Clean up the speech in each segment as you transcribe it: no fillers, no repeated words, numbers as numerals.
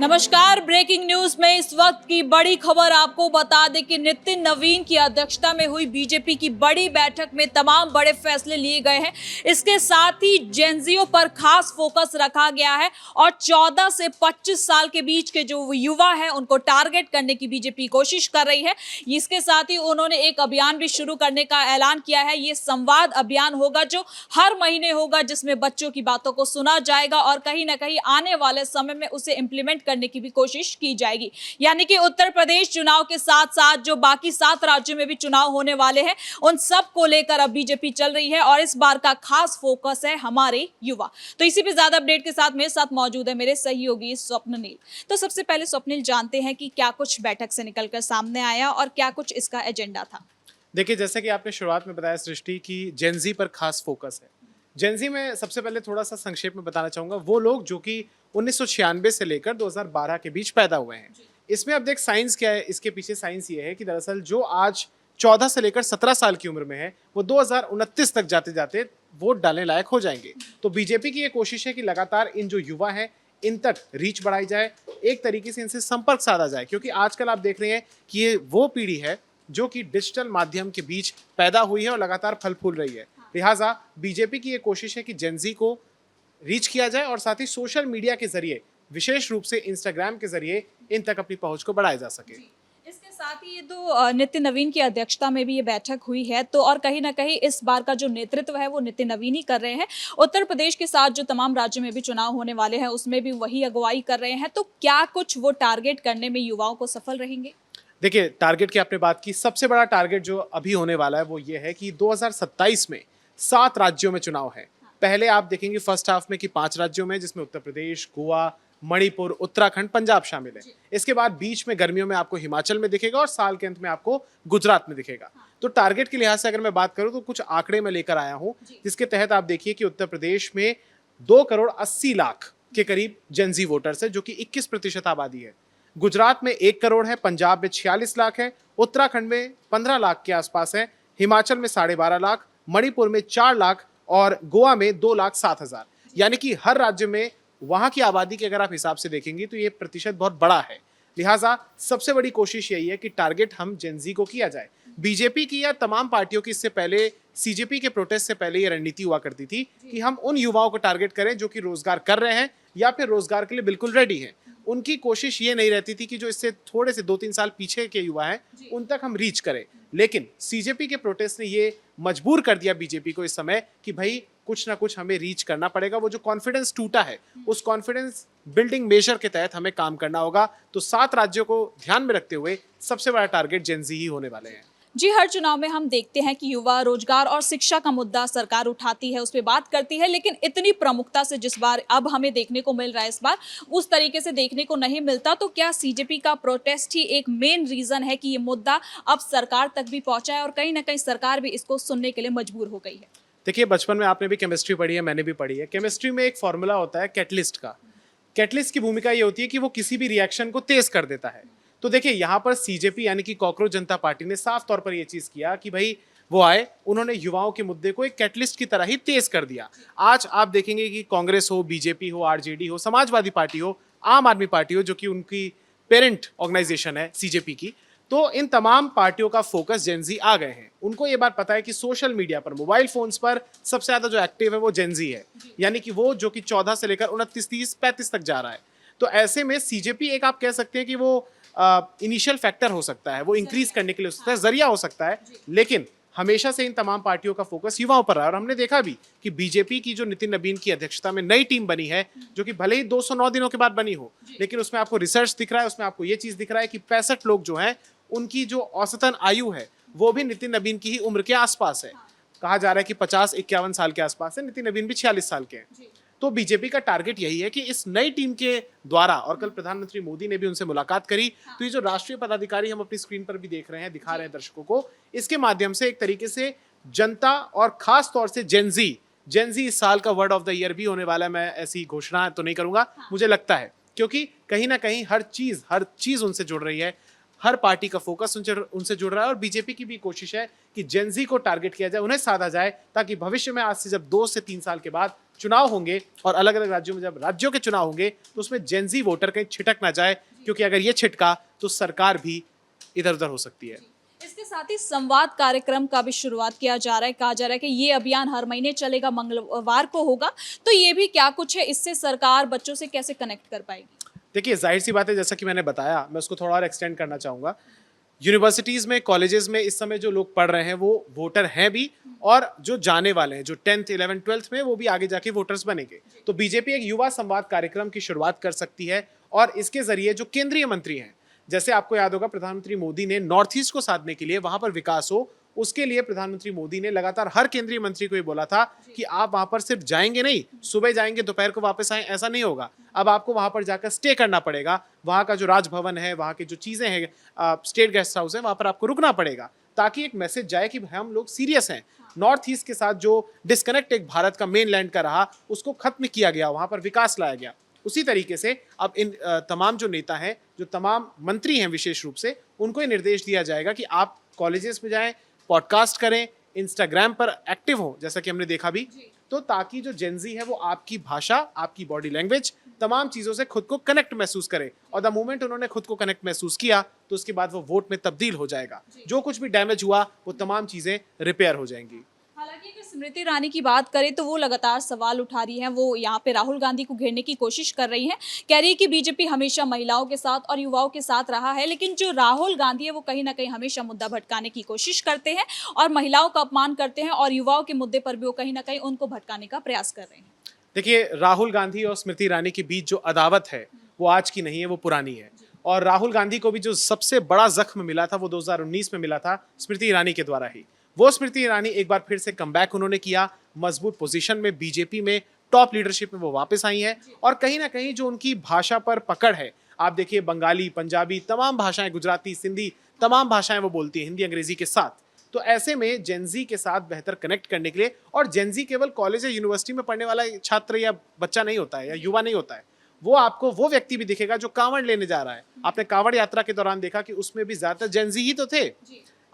नमस्कार। Breaking news में इस वक्त की बड़ी खबर आपको बता दें कि नितिन नवीन की अध्यक्षता में हुई बीजेपी की बड़ी बैठक में तमाम बड़े फैसले लिए गए हैं। इसके साथ ही जेनजियों पर खास फोकस रखा गया है और 14 से 25 साल के बीच के जो युवा हैं उनको टारगेट करने की बीजेपी कोशिश कर रही है। इसके साथ ही उन्होंने एक अभियान भी शुरू करने का ऐलान किया है। ये संवाद अभियान होगा जो हर महीने होगा, जिसमें बच्चों की बातों को सुना जाएगा और कहीं ना कहीं आने वाले समय में उसे इंप्लीमेंट करने की भी कोशिश की जाएगी। यानी कि उत्तर प्रदेश चुनाव के साथ साथ जो बाकी 7 राज्यों में भी चुनाव होने वाले हैं उन सब को लेकर अब बीजेपी चल रही है और इस बार का खास फोकस है हमारे युवा। तो इसी पे ज्यादा अपडेट के साथ मेरे साथ मौजूद है मेरे सहयोगी स्वप्निल। तो सबसे पहले स्वप्निल, जानते हैं कि क्या कुछ बैठक से निकलकर सामने आया और क्या कुछ इसका एजेंडा था। देखिए, जैसे कि आपने शुरुआत में बताया सृष्टि की जेनजी पर खास फोकस है। जेनजी में सबसे पहले थोड़ा सा संक्षेप में बताना चाहूंगा, वो लोग जो कि 1996 से लेकर 2012 के बीच पैदा हुए हैं। इसमें अब देख साइंस क्या है, इसके पीछे साइंस ये है कि दरअसल जो आज 14 से लेकर 17 साल की उम्र में है वो 2029 तक जाते जाते वोट डालने लायक हो जाएंगे। तो बीजेपी की ये कोशिश है कि लगातार इन जो युवा हैं इन तक रीच बढ़ाई जाए, एक तरीके से इनसे संपर्क साधा जाए, क्योंकि आजकल आप देख रहे हैं कि ये वो पीढ़ी है जो कि डिजिटल माध्यम के बीच पैदा हुई है और लगातार फल फूल रही है। लिहाजा बीजेपी की ये कोशिश है कि जेनजी को रीच किया जाए और साथ ही सोशल मीडिया के जरिए, विशेष रूप से इंस्टाग्राम के जरिए इन तक अपनी पहुंच को बढ़ाया जा सके। इसके साथ ही ये तो नितिन नवीन की अध्यक्षता में भी ये बैठक हुई है, तो और कहीं ना कहीं इस बार का जो नेतृत्व है वो नितिन नवीन ही कर रहे हैं। उत्तर प्रदेश के साथ जो तमाम राज्यों में भी चुनाव होने वाले हैं उसमें भी वही अगुवाई कर रहे हैं। तो क्या कुछ वो टारगेट करने में युवाओं को सफल रहेंगे? देखिए, टारगेट की आपने बात की, सबसे बड़ा टारगेट जो अभी होने वाला है वो ये है कि 2027 में 7 राज्यों में चुनाव है। पहले आप देखेंगे फर्स्ट हाफ में कि 5 राज्यों में, जिसमें उत्तर प्रदेश, गोवा, मणिपुर, उत्तराखंड, पंजाब शामिल है। इसके बाद बीच में गर्मियों में आपको हिमाचल में दिखेगा और साल के अंत में आपको गुजरात में दिखेगा। तो टारगेट के लिहाज से अगर मैं बात करूं तो कुछ आंकड़े में लेकर आया हूं, जिसके तहत आप देखिए कि उत्तर प्रदेश में 2 करोड़ 80 लाख के करीब जेनजी वोटर्स है, जो कि 21% आबादी है। गुजरात में 1 करोड़ है, पंजाब में 46 लाख है, उत्तराखंड में 15 लाख के आसपास है, हिमाचल में 12.5 लाख, मणिपुर में 4 लाख और गोवा में 2,07,000। यानी कि हर राज्य में वहां की आबादी के अगर आप हिसाब से देखेंगे तो ये प्रतिशत बहुत बड़ा है। लिहाजा सबसे बड़ी कोशिश यही है कि टारगेट हम जेनजी को किया जाए। बीजेपी की या तमाम पार्टियों की इससे पहले, सीजेपी के प्रोटेस्ट से पहले ये रणनीति हुआ करती थी कि हम उन युवाओं को टारगेट करें जो कि रोजगार कर रहे हैं या फिर रोजगार के लिए बिल्कुल रेडी हैं। उनकी कोशिश ये नहीं रहती थी कि जो इससे थोड़े से 2-3 साल पीछे के युवा हैं उन तक हम रीच करें। लेकिन सीजेपी के प्रोटेस्ट ने ये मजबूर कर दिया बीजेपी को इस समय कि भाई कुछ ना कुछ हमें रीच करना पड़ेगा। वो जो कॉन्फिडेंस टूटा है उस कॉन्फिडेंस बिल्डिंग मेजर के तहत हमें काम करना होगा। तो 7 राज्यों को ध्यान में रखते हुए सबसे बड़ा टारगेट जेनजी ही होने वाले हैं। जी, हर चुनाव में हम देखते हैं कि युवा रोजगार और शिक्षा का मुद्दा सरकार उठाती है, उस पर बात करती है, लेकिन इतनी प्रमुखता से जिस बार अब हमें देखने को मिल रहा है इस बार उस तरीके से देखने को नहीं मिलता। तो क्या सीजेपी का प्रोटेस्ट ही एक मेन रीजन है कि ये मुद्दा अब सरकार तक भी पहुंचा है और कहीं ना कहीं सरकार भी इसको सुनने के लिए मजबूर हो गई है? देखिए, बचपन में आपने भी केमिस्ट्री पढ़ी है, मैंने भी पढ़ी है। केमिस्ट्री में एक फॉर्मूला होता है कैटलिस्ट का। कैटलिस्ट की भूमिका ये होती है कि वो किसी भी रिएक्शन को तेज कर देता है। तो देखिए, यहाँ पर सीजेपी यानी कि कॉकरोच जनता पार्टी ने साफ तौर पर यह चीज किया कि भाई वो आए, उन्होंने युवाओं के मुद्दे को एक कैटलिस्ट की तरह ही तेज कर दिया। आज आप देखेंगे कि कांग्रेस हो, बीजेपी हो, आरजेडी हो, समाजवादी पार्टी हो, आम आदमी पार्टी हो, जो कि उनकी पेरेंट ऑर्गेनाइजेशन है सीजेपी की, तो इन तमाम पार्टियों का फोकस जेनजी आ गए हैं। उनको ये बात पता है कि सोशल मीडिया पर, मोबाइल फोन्स पर सबसे ज्यादा जो एक्टिव है वो जेनजी है, यानी कि वो जो कि 14 से लेकर 29, 30, 35 तक जा रहा है। तो ऐसे में सीजेपी एक आप कह सकते हैं कि वो इनिशियल फैक्टर हो सकता है, वो इंक्रीज करने के लिए हो सकता है, जरिया हो सकता है। लेकिन हमेशा से इन तमाम पार्टियों का फोकस युवाओं पर रहा और हमने देखा भी कि बीजेपी की जो नितिन नवीन की अध्यक्षता में नई टीम बनी है, जो कि भले ही 209 दिनों के बाद बनी हो, लेकिन उसमें आपको रिसर्च दिख रहा है, उसमें आपको ये चीज दिख रहा है कि 65 लोग जो हैं उनकी जो औसतन आयु है वो भी नितिन नवीन की ही उम्र के आसपास है। कहा जा रहा है कि 50-51 साल के आसपास है, नितिन नवीन भी 46 साल के हैं। तो बीजेपी का टारगेट यही है कि इस नई टीम के द्वारा, और कल प्रधानमंत्री मोदी ने भी उनसे मुलाकात करी, तो ये जो राष्ट्रीय पदाधिकारी हम अपनी स्क्रीन पर भी देख रहे हैं, दिखा रहे हैं दर्शकों को, इसके माध्यम से एक तरीके से जनता और खास तौर से जेनजी इस साल का वर्ड ऑफ द ईयर भी होने वाला है। मैं ऐसी घोषणा तो नहीं करूंगा, मुझे लगता है, क्योंकि कहीं ना कहीं हर चीज उनसे जुड़ रही है, हर पार्टी का फोकस उनसे जुड़ रहा है और बीजेपी की भी कोशिश है कि जेनजी को टारगेट किया जाए, उन्हें साधा जाए, ताकि भविष्य में आज से जब 2 से 3 साल के बाद चुनाव होंगे और अलग अलग राज्यों में जब राज्यों के चुनाव होंगे तो उसमें जेनजी वोटर कहीं छिटक ना जाए, क्योंकि अगर ये छिटका तो सरकार भी इधर उधर हो सकती है। इसके साथ ही संवाद कार्यक्रम का भी शुरुआत किया जा रहा है। कहा जा रहा है कि ये अभियान हर महीने चलेगा, मंगलवार को होगा। तो ये भी क्या कुछ है, इससे सरकार बच्चों से कैसे कनेक्ट कर पाएगी? देखिए, जाहिर सी बात है, जैसा कि मैंने बताया, मैं उसको थोड़ा और एक्सटेंड करना चाहूँगा। यूनिवर्सिटीज़ में, कॉलेजेस में इस समय जो लोग पढ़ रहे हैं वो वोटर हैं भी, और जो जाने वाले हैं, जो 10th 11th 12th में, वो भी आगे जाके वोटर्स बनेंगे। तो बीजेपी एक युवा संवाद कार्यक्रम की शुरुआत कर सकती है, और इसके जरिए जो केंद्रीय मंत्री हैं, जैसे आपको याद होगा प्रधानमंत्री मोदी ने नॉर्थ ईस्ट को साधने के लिए, वहां पर विकास हो, उसके लिए प्रधानमंत्री मोदी ने लगातार हर केंद्रीय मंत्री को ये बोला था कि आप वहां पर सिर्फ जाएंगे नहीं, सुबह जाएंगे दोपहर को वापस आए, ऐसा नहीं होगा। अब आपको वहां पर जाकर स्टे करना पड़ेगा, वहां का जो राजभवन है, वहां की जो चीजें हैं, स्टेट गेस्ट हाउस है, वहां पर आपको रुकना पड़ेगा, ताकि एक मैसेज जाए कि हम लोग सीरियस हैं। नॉर्थ ईस्ट के साथ जो डिस्कनेक्ट एक भारत का मेन लैंड का रहा, उसको खत्म किया गया, वहां पर विकास लाया गया। उसी तरीके से अब इन तमाम जो नेता हैं, जो तमाम मंत्री हैं विशेष रूप से, उनको ये निर्देश दिया जाएगा कि आप कॉलेजेस में जाएं, पॉडकास्ट करें, इंस्टाग्राम पर एक्टिव हो, जैसा कि हमने देखा भी, तो ताकि जो जेनजी है वो आपकी भाषा, आपकी बॉडी लैंग्वेज, तमाम चीज़ों से खुद को कनेक्ट महसूस करे। और द मोमेंट उन्होंने खुद को कनेक्ट महसूस किया तो उसके बाद वो वोट में तब्दील हो जाएगा। जो कुछ भी डैमेज हुआ वो तमाम चीज़ें रिपेयर हो जाएंगी। हालांकि अगर स्मृति ईरानी की बात करें तो वो लगातार सवाल उठा रही हैं। वो यहाँ पे राहुल गांधी को घेरने की कोशिश कर रही हैं। कह रही है कि बीजेपी हमेशा महिलाओं के साथ और युवाओं के साथ रहा है, लेकिन जो राहुल गांधी है वो कहीं ना कहीं हमेशा मुद्दा भटकाने की कोशिश करते हैं और महिलाओं का अपमान करते हैं, और युवाओं के मुद्दे पर भी वो कहीं ना कहीं उनको भटकाने का प्रयास कर रहे हैं। देखिए, राहुल गांधी और स्मृति ईरानी के बीच जो अदावत है वो आज की नहीं है, वो पुरानी है। और राहुल गांधी को भी जो सबसे बड़ा जख्म मिला था वो 2019 में मिला था स्मृति ईरानी के द्वारा ही। वो स्मृति ईरानी एक बार फिर से कमबैक उन्होंने किया, मजबूत पोजीशन में, बीजेपी में टॉप लीडरशिप में वो वापस आई हैं। और कहीं ना कहीं जो उनकी भाषा पर पकड़ है, आप देखिए, बंगाली, पंजाबी, तमाम भाषाएं, गुजराती, सिंधी, तमाम भाषाएं वो बोलती है, हिंदी अंग्रेजी के साथ। तो ऐसे में जेनजी के साथ बेहतर कनेक्ट करने के लिए, और जेनजी केवल कॉलेज या यूनिवर्सिटी में पढ़ने वाला छात्र या बच्चा नहीं होता है, या युवा नहीं होता है, वो आपको वो व्यक्ति भी दिखेगा जो कांवड़ लेने जा रहा है। आपने कांवड़ यात्रा के दौरान देखा कि उसमें भी ज्यादातर जेनजी ही तो थे।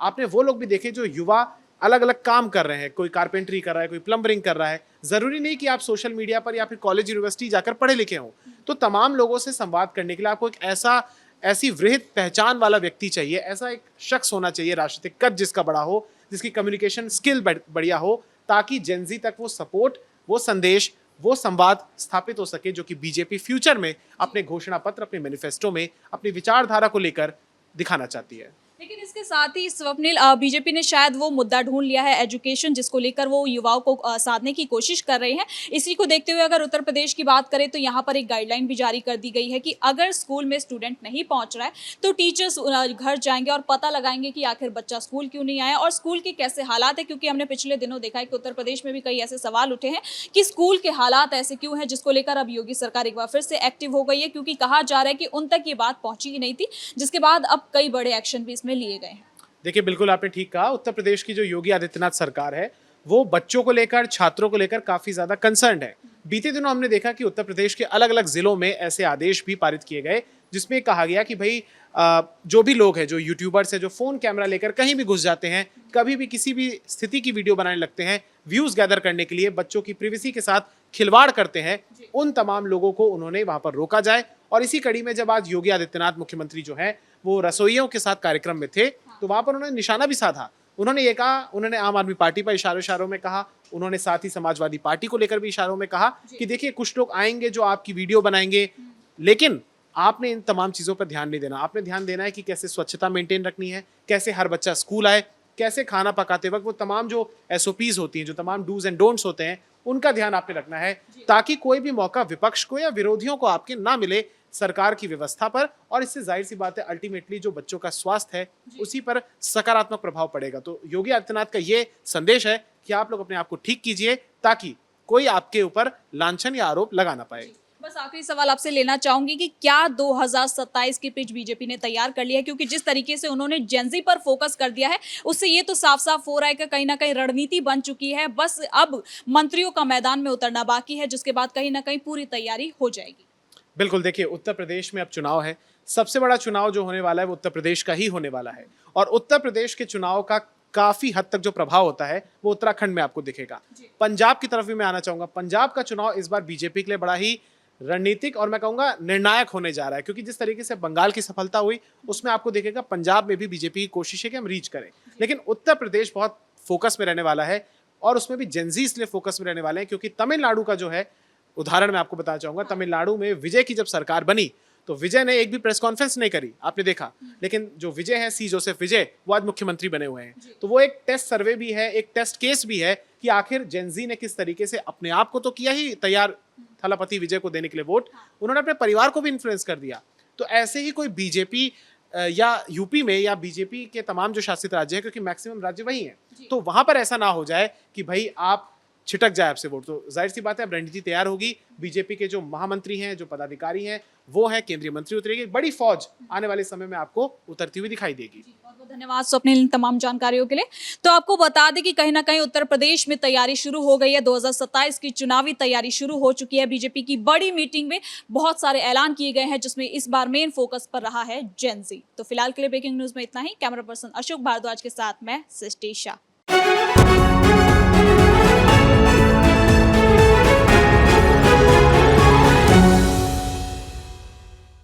आपने वो लोग भी देखे जो युवा अलग अलग काम कर रहे हैं, कोई कारपेंटरी कर रहा है, कोई प्लम्बरिंग कर रहा है। जरूरी नहीं कि आप सोशल मीडिया पर या फिर कॉलेज यूनिवर्सिटी जाकर पढ़े लिखे हों। तो तमाम लोगों से संवाद करने के लिए आपको एक ऐसी वृहद पहचान वाला व्यक्ति चाहिए, ऐसा एक शख्स होना चाहिए, राजनीतिक कद जिसका बड़ा हो, जिसकी कम्युनिकेशन स्किल बढ़िया हो, ताकि जेनजी तक वो सपोर्ट, वो संदेश, वो संवाद स्थापित हो सके, जो कि बीजेपी फ्यूचर में अपने घोषणा पत्र, अपने मैनिफेस्टो में अपनी विचारधारा को लेकर दिखाना चाहती है। लेकिन इसके साथ ही स्वप्निल, बीजेपी ने शायद वो मुद्दा ढूंढ लिया है एजुकेशन, जिसको लेकर वो युवाओं को साधने की कोशिश कर रहे हैं। इसी को देखते हुए अगर उत्तर प्रदेश की बात करें तो यहाँ पर एक गाइडलाइन भी जारी कर दी गई है कि अगर स्कूल में स्टूडेंट नहीं पहुँच रहा है तो टीचर्स घर जाएंगे और पता लगाएंगे कि आखिर बच्चा स्कूल क्यों नहीं आया और स्कूल के कैसे हालात है। क्योंकि हमने पिछले दिनों देखा है कि उत्तर प्रदेश में भी कई ऐसे सवाल उठे हैं कि स्कूल के हालात ऐसे क्यों हैं, जिसको लेकर अब योगी सरकार एक बार फिर से एक्टिव हो गई है, क्योंकि कहा जा रहा है कि उन तक ये बात पहुंची ही नहीं थी, जिसके बाद अब कई बड़े एक्शन भी इसमें लिए गए हैं। देखिए, बिल्कुल आपने ठीक कहा, उत्तर प्रदेश की जो योगी आदित्यनाथ सरकार है वो बच्चों को लेकर, छात्रों को लेकर काफी ज्यादा कंसर्न्ड है। बीते दिनों हमने देखा कि उत्तर प्रदेश के अलग अलग जिलों में ऐसे आदेश भी पारित किए गए जिसमें कहा गया कि भाई जो भी लोग हैं, जो यूट्यूबर्स हैं, जो फोन कैमरा लेकर कहीं भी घुस जाते हैं, कभी भी किसी भी स्थिति की वीडियो बनाने लगते हैं, व्यूज गैदर करने के लिए, बच्चों की प्रिवेसी के साथ खिलवाड़ करते हैं, उन तमाम लोगों को उन्होंने वहां पर रोका जाए। और इसी कड़ी में जब आज योगी आदित्यनाथ मुख्यमंत्री जो है वो रसोइयों के साथ कार्यक्रम में थे, तो वहां पर उन्होंने निशाना भी साधा। उन्होंने ये कहा, उन्होंने आम आदमी पार्टी पर इशारों में कहा, उन्होंने साथ ही समाजवादी पार्टी को लेकर भी इशारों में कहा कि देखिए, कुछ लोग आएंगे जो आपकी वीडियो बनाएंगे, लेकिन आपने इन तमाम चीजों पर ध्यान नहीं देना। आपने ध्यान देना है कि कैसे स्वच्छता मेंटेन रखनी है, कैसे हर बच्चा स्कूल आए, कैसे खाना पकाते वक्त वो तमाम जो SOPs होती हैं, जो तमाम डूज एंड डोंट्स होते हैं, उनका ध्यान आपने रखना है, ताकि कोई भी मौका विपक्ष को या विरोधियों को आपके ना मिले सरकार की व्यवस्था पर। और इससे जाहिर सी बात है, अल्टीमेटली जो बच्चों का स्वास्थ्य है उसी पर सकारात्मक प्रभाव पड़ेगा। तो योगी आदित्यनाथ का ये संदेश है कि आप लोग अपने आप को ठीक कीजिए, ताकि कोई आपके ऊपर लांछन या आरोप लगा ना पाए। बस आखिरी सवाल आपसे लेना चाहूंगी कि क्या 2027 की पिच बीजेपी ने तैयार कर लिया है? क्योंकि जिस तरीके से उन्होंने जेनजी पर फोकस कर दिया है, उससे ये तो साफ साफ हो रहा है कि कहीं ना कहीं रणनीति बन चुकी है। बस अब मंत्रियों का मैदान में उतरना बाकी है, जिसके बाद कहीं ना कहीं पूरी तैयारी हो जाएगी। बिल्कुल, देखिए, उत्तर प्रदेश में अब चुनाव है। सबसे बड़ा चुनाव जो होने वाला है वो उत्तर प्रदेश का ही होने वाला है। और उत्तर प्रदेश के चुनाव का काफी हद तक जो प्रभाव होता है वो उत्तराखंड में आपको दिखेगा। पंजाब की तरफ भी मैं आना चाहूंगा। पंजाब का चुनाव इस बार बीजेपी के लिए बड़ा ही रणनीतिक और मैं कहूंगा निर्णायक होने जा रहा है, क्योंकि जिस तरीके से बंगाल की सफलता हुई उसमें आपको दिखेगा पंजाब में भी बीजेपी की कोशिश है कि हम रीच करें। लेकिन उत्तर प्रदेश बहुत फोकस में रहने वाला है, और उसमें भी जेंजी इसलिए फोकस में रहने वाले हैं क्योंकि तमिलनाडु का जो है उदाहरण मैं आपको बताना चाहूंगा। तमिलनाडु में विजय की जब सरकार बनी तो विजय ने एक भी प्रेस कॉन्फ्रेंस नहीं करी, आपने देखा। लेकिन जो विजय है, सी जोसेफ विजय, वो आज मुख्यमंत्री बने हुए हैं। तो वो एक टेस्ट सर्वे भी है, एक टेस्ट केस भी है कि आखिर जेंजी ने किस तरीके से अपने आप को तो किया ही तैयार थलापति विजय को देने के लिए वोट, उन्होंने अपने परिवार को भी इन्फ्लुएंस कर दिया। तो ऐसे ही कोई बीजेपी या यूपी में या बीजेपी के तमाम जो शासित राज्य हैं, क्योंकि मैक्सिमम राज्य वही हैं, तो वहां पर ऐसा ना हो जाए कि भाई आप छिटक जाए आपसे वोट। तो जाहिर सी बात है अब रणनीति तैयार होगी। बीजेपी के जो महामंत्री हैं, जो पदाधिकारी हैं, वो है, केंद्रीय मंत्री उतरेगी, बड़ी फौज आने वाले समय में आपको उतरती हुई दिखाई देगी। बहुत बहुत धन्यवाद स्वप्निल इन तमाम जानकारियों के लिए। तो आपको बता दें कि कहीं ना कहीं उत्तर प्रदेश में तैयारी शुरू हो गई है। 2027 की चुनावी तैयारी शुरू हो चुकी है। बीजेपी की बड़ी मीटिंग में बहुत सारे ऐलान किए गए हैं, जिसमें इस बार मेन फोकस पर रहा है जेन ज़ी। तो फिलहाल के लिए ब्रेकिंग न्यूज में इतना ही। कैमरा पर्सन अशोक भारद्वाज के साथ मैं सृष्टि शाह।